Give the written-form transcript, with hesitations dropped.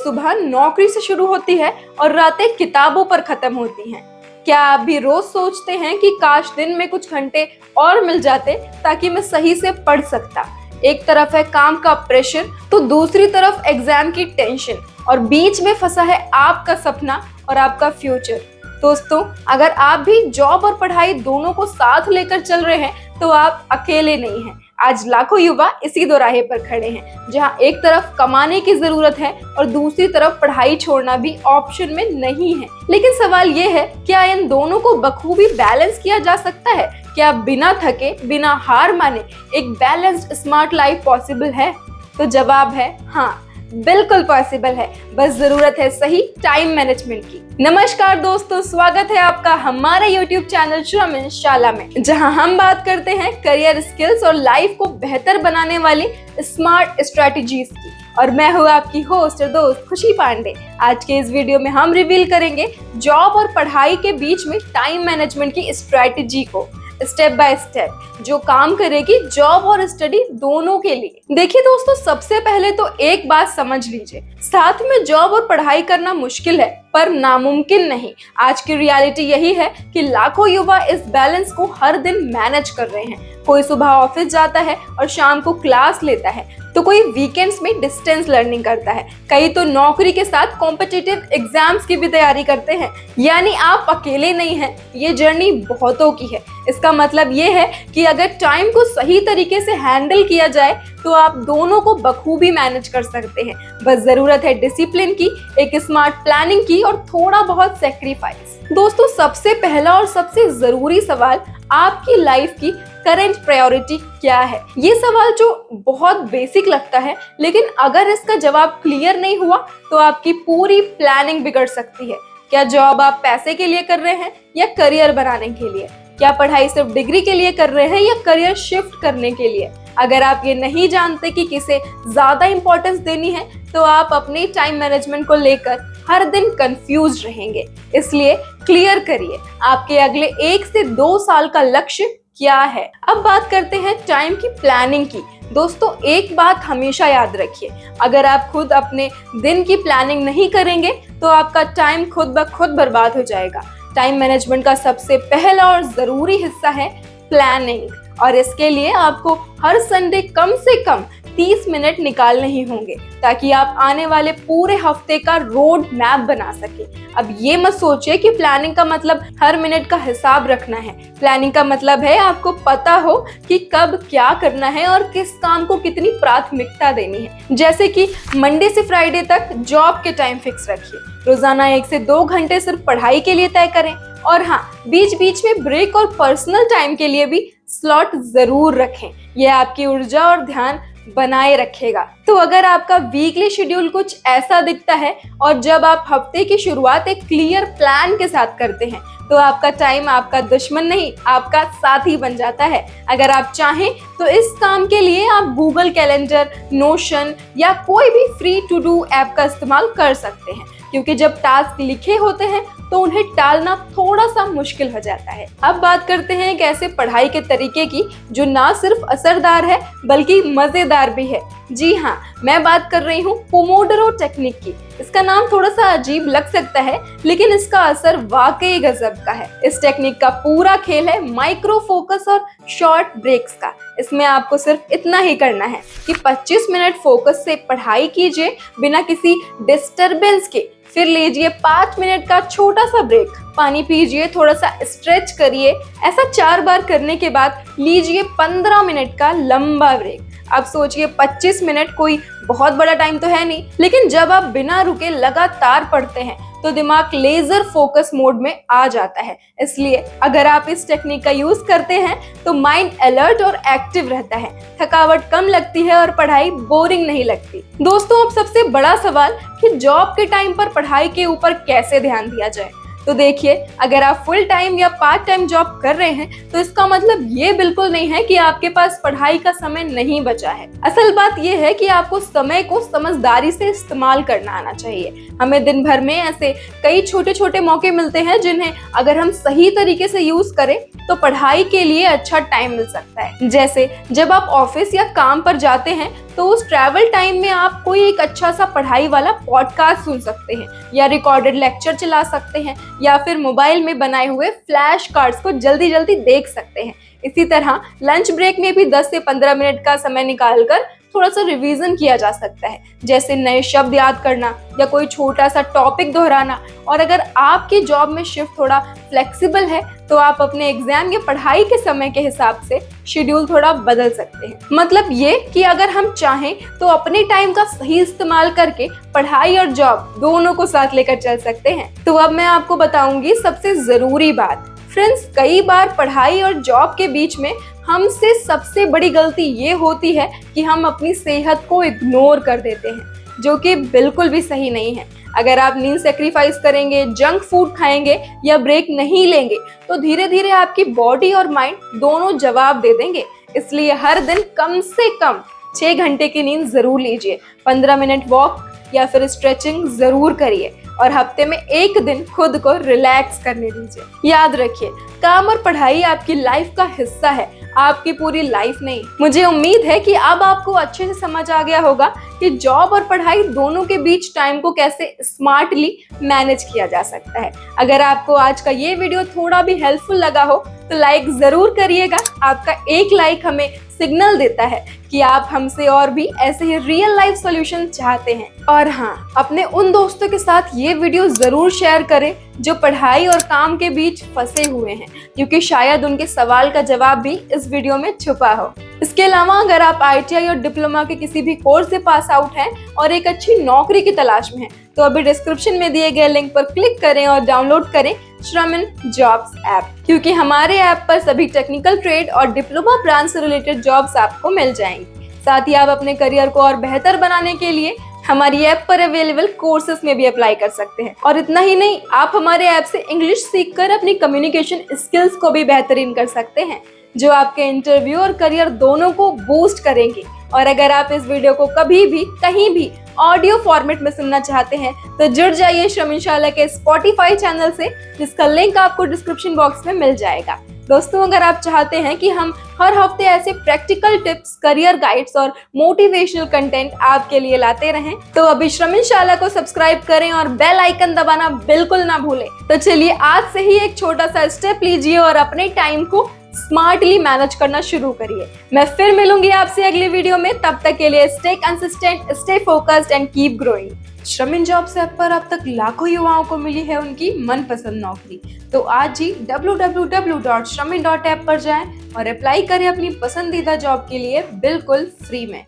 सुबह नौकरी से शुरू होती है और रातें किताबों पर खत्म होती हैं। क्या आप भी रोज सोचते हैं कि काश दिन में कुछ घंटे और मिल जाते ताकि मैं सही से पढ़ सकता। एक तरफ है काम का प्रेशर तो दूसरी तरफ एग्जाम की टेंशन और बीच में फंसा है आपका सपना और आपका फ्यूचर। दोस्तों, अगर आप भी जॉब और पढ़ाई दोनों को साथ लेकर चल रहे हैं तो आप अकेले नहीं हैं। आज लाखों युवा इसी दोराहे पर खड़े हैं, जहां एक तरफ कमाने की जरूरत है और दूसरी तरफ पढ़ाई छोड़ना भी ऑप्शन में नहीं है। लेकिन सवाल ये है, क्या इन दोनों को बखूबी बैलेंस किया जा सकता है? क्या बिना थके, बिना हार माने एक बैलेंस्ड स्मार्ट लाइफ पॉसिबल है? तो जवाब है हाँ, बिल्कुल पॉसिबल है। बस जरूरत है सही टाइम मैनेजमेंट की। नमस्कार दोस्तों, स्वागत है आपका हमारे YouTube चैनल श्रम शाला में, जहां हम बात करते हैं करियर स्किल्स और लाइफ को बेहतर बनाने वाली स्मार्ट स्ट्रेटजीज की। और मैं हूँ आपकी होस्ट और दोस्त खुशी पांडे। आज के इस वीडियो में हम रिवील करेंगे जॉब और पढ़ाई के बीच में टाइम मैनेजमेंट की स्ट्रेटजी को स्टेप बाय स्टेप, जो काम करेगी जॉब और स्टडी दोनों के लिए। देखिए दोस्तों, सबसे पहले तो एक बात समझ लीजिए, साथ में जॉब और पढ़ाई करना मुश्किल है पर नामुमकिन नहीं। आज की रियलिटी यही है कि लाखों युवा इस बैलेंस को हर दिन मैनेज कर रहे हैं। कोई सुबह ऑफिस जाता है और शाम को क्लास लेता है, तो कोई वीकेंड्स में डिस्टेंस लर्निंग करता है, कई तो नौकरी के साथ कॉम्पिटिटिव एग्जाम्स की भी तैयारी करते हैं। यानी आप अकेले नहीं हैं, ये जर्नी बहुतों की है। इसका मतलब ये है कि अगर टाइम को सही तरीके से हैंडल किया जाए तो आप दोनों को बखूबी मैनेज कर सकते हैं। बस जरूरत है डिसिप्लिन की, एक स्मार्ट प्लानिंग की और थोड़ा बहुत सेक्रीफाइस। दोस्तों, सबसे पहला और सबसे जरूरी सवाल, आपकी लाइफ की करंट प्रायोरिटी क्या है? ये सवाल जो बहुत बेसिक लगता है, लेकिन अगर इसका जवाब क्लियर नहीं हुआ तो आपकी पूरी प्लानिंग बिगड़ सकती है। क्या जॉब आप पैसे के लिए कर रहे हैं या करियर बनाने के लिए? क्या पढ़ाई सिर्फ डिग्री के लिए कर रहे हैं या करियर शिफ्ट करने के लिए? अगर आप ये नहीं जानते कि किसे ज्यादा इंपॉर्टेंस देनी है तो आप अपनी टाइम मैनेजमेंट को लेकर हर दिन कंफ्यूज रहेंगे। इसलिए क्लियर करिए, आपके अगले 1 से 2 साल का लक्ष्य क्या है। अब बात करते हैं टाइम की प्लानिंग की। दोस्तों, एक बात हमेशा याद रखिए, अगर आप खुद अपने दिन की प्लानिंग नहीं करेंगे तो आपका टाइम खुद ब खुद बर्बाद हो जाएगा। टाइम मैनेजमेंट का सबसे पहला और जरूरी हिस्सा है प्लानिंग, और इसके लिए आपको हर संडे कम से कम 30 मिनट निकालने ही होंगे ताकि आप आने वाले पूरे हफ्ते का रोड मैप बना सके। अब ये मत सोचिए कि प्लानिंग का मतलब हर मिनट का हिसाब रखना है। प्लानिंग का मतलब है आपको पता हो कि कब क्या करना है और किस काम को कितनी प्राथमिकता देनी है। जैसे कि मंडे से फ्राइडे तक जॉब के टाइम फिक्स रखिए, रोजाना 1 से 2 घंटे सिर्फ पढ़ाई के लिए तय करें, और हाँ, बीच बीच में ब्रेक और पर्सनल टाइम के लिए भी स्लॉट जरूर रखें। यह आपकी ऊर्जा और ध्यान बनाए रखेगा। तो अगर आपका वीकली शेड्यूल कुछ ऐसा दिखता है और जब आप हफ्ते की शुरुआत एक क्लियर प्लान के साथ करते हैं तो आपका टाइम आपका दुश्मन नहीं, आपका साथी बन जाता है। अगर आप चाहें तो इस काम के लिए आप गूगल कैलेंडर, नोशन या कोई भी फ्री टू डू ऐप का इस्तेमाल कर सकते हैं, क्योंकि जब टास्क लिखे होते हैं तो उन्हें टालना थोड़ा सा मुश्किल हो जाता है। अब बात करते हैं एक ऐसे पढ़ाई के तरीके की जो ना सिर्फ असरदार है बल्कि मजेदार भी है। जी हाँ, मैं बात कर रही हूँ पोमोडोरो टेक्निक की। इसका नाम थोड़ा सा अजीब लग सकता है, लेकिन इसका असर वाकई गजब का है। इस टेक्निक का पूरा खेल है माइक्रो फोकस और शॉर्ट ब्रेक्स का। इसमें आपको सिर्फ इतना ही करना है कि 25 मिनट फोकस से पढ़ाई कीजिए बिना किसी डिस्टरबेंस के, फिर लीजिए 5 मिनट का छोटा सा ब्रेक, पानी पीजिए, थोड़ा सा स्ट्रेच करिए। ऐसा 4 बार करने के बाद लीजिए 15 मिनट का लंबा ब्रेक। अब सोचिए 25 मिनट कोई बहुत बड़ा टाइम तो है नहीं, लेकिन जब आप बिना रुके लगातार पढ़ते हैं तो दिमाग लेजर फोकस मोड में आ जाता है। इसलिए अगर आप इस टेक्निक का यूज करते हैं तो माइंड अलर्ट और एक्टिव रहता है, थकावट कम लगती है और पढ़ाई बोरिंग नहीं लगती। दोस्तों, अब सबसे बड़ा सवाल कि जॉब के टाइम पर पढ़ाई के ऊपर कैसे ध्यान दिया जाए। तो देखिए, अगर आप फुल टाइम या पार्ट टाइम जॉब कर रहे हैं तो इसका मतलब ये बिल्कुल नहीं है कि आपके पास पढ़ाई का समय नहीं बचा है। असल बात ये है कि आपको समय को समझदारी से इस्तेमाल करना आना चाहिए। हमें दिन भर में ऐसे कई छोटे छोटे मौके मिलते हैं जिन्हें अगर हम सही तरीके से यूज करें तो पढ़ाई के लिए अच्छा टाइम मिल सकता है। जैसे जब आप ऑफिस या काम पर जाते हैं तो उस ट्रैवल टाइम में आप कोई एक अच्छा सा पढ़ाई वाला पॉडकास्ट सुन सकते हैं या रिकॉर्डेड लेक्चर चला सकते हैं या फिर मोबाइल में बनाए हुए फ्लैश कार्ड्स को जल्दी जल्दी देख सकते हैं। इसी तरह लंच ब्रेक में भी 10 से 15 मिनट का समय निकालकर थोड़ा सा रिवीजन किया जा सकता है, जैसे नए शब्द याद करना या कोई छोटा सा टॉपिक दोहराना। और अगर आपकी जॉब में शिफ्ट थोड़ा फ्लेक्सिबल है तो आप अपने एग्जाम या पढ़ाई के समय के हिसाब से शेड्यूल थोड़ा बदल सकते हैं। मतलब ये कि अगर हम चाहें तो अपने टाइम का सही इस्तेमाल करके पढ़ाई और जॉब दोनों को साथ लेकर चल सकते हैं। तो अब मैं आपको बताऊंगी सबसे जरूरी बात। फ्रेंड्स, कई बार पढ़ाई और जॉब के बीच में हमसे सबसे बड़ी गलती ये होती है कि हम अपनी सेहत को इग्नोर कर देते हैं, जो कि बिल्कुल भी सही नहीं है। अगर आप नींद सेक्रीफाइस करेंगे, जंक फूड खाएंगे या ब्रेक नहीं लेंगे तो धीरे धीरे आपकी बॉडी और माइंड दोनों जवाब दे देंगे। इसलिए हर दिन कम से कम 6 घंटे की नींद जरूर लीजिए, 15 मिनट वॉक या फिर स्ट्रेचिंग जरूर करिए और हफ्ते में एक दिन खुद को रिलैक्स करने दीजिए। याद रखिए, काम और पढ़ाई आपकी लाइफ का हिस्सा है, आपकी पूरी लाइफ नहीं। मुझे उम्मीद है कि अब आपको अच्छे से समझ आ गया होगा कि जॉब और पढ़ाई दोनों के बीच टाइम को कैसे स्मार्टली मैनेज किया जा सकता है। अगर आपको आज का ये वीडियो थोड़ा भी हेल्पफुल लगा हो तो लाइक जरूर करिएगा। आपका एक लाइक हमें सिग्नल देता है कि आप हमसे और भी ऐसे ही रियल लाइफ सॉल्यूशन चाहते हैं। और हाँ, अपने उन दोस्तों के साथ ये वीडियो जरूर शेयर करें जो पढ़ाई और काम के बीच फंसे हुए हैं, क्योंकि शायद उनके सवाल का जवाब भी इस वीडियो में छुपा हो। इसके अलावा अगर आप ITI और डिप्लोमा के किसी भी कोर्स से पास आउट हैं और एक अच्छी नौकरी की तलाश में हैं, तो अभी डिस्क्रिप्शन में दिए गए लिंक पर क्लिक करें और डाउनलोड करें श्रमिन जॉब्स ऐप, क्योंकि हमारे ऐप पर सभी टेक्निकल ट्रेड और डिप्लोमा ब्रांच से रिलेटेड जॉब्स आपको मिल जाएंगी। साथ ही आप अपने करियर को और बेहतर बनाने के लिए हमारी ऐप पर अवेलेबल कोर्सेज में भी अप्लाई कर सकते हैं। और इतना ही नहीं, आप हमारे ऐप से इंग्लिश सीखकर अपनी कम्युनिकेशन स्किल्स को भी बेहतरीन कर सकते हैं, जो आपके इंटरव्यू और करियर दोनों को बूस्ट करेंगे। और अगर आप इस वीडियो को कभी भी कहीं भी ऑडियो फॉर्मेट में सुनना चाहते हैं तो जुड़ जाइए श्रमिन शाला के Spotify चैनल से, जिसका लिंक आपको डिस्क्रिप्शन बॉक्स में मिल जाएगा। दोस्तों, अगर आप चाहते हैं कि हम हर हफ्ते ऐसे प्रैक्टिकल टिप्स, करियर गाइड्स और मोटिवेशनल कंटेंट आपके लिए लाते रहें तो अभी श्रमिन शाला को सब्सक्राइब करें और बेल आइकन दबाना बिल्कुल ना भूलें। तो चलिए आज से ही एक छोटा सा स्टेप लीजिए और अपने टाइम को स्मार्टली मैनेज करना शुरू करिए। मैं फिर मिलूंगी आपसे अगली वीडियो में। तब तक के लिए stay consistent, stay focused and keep growing. Shramin jobs app पर अब तक लाखों युवाओं को मिली है उनकी मनपसंद नौकरी। तो आज ही www.shramin.app पर जाएं और अप्लाई करें अपनी पसंदीदा जॉब के लिए बिल्कुल फ्री में।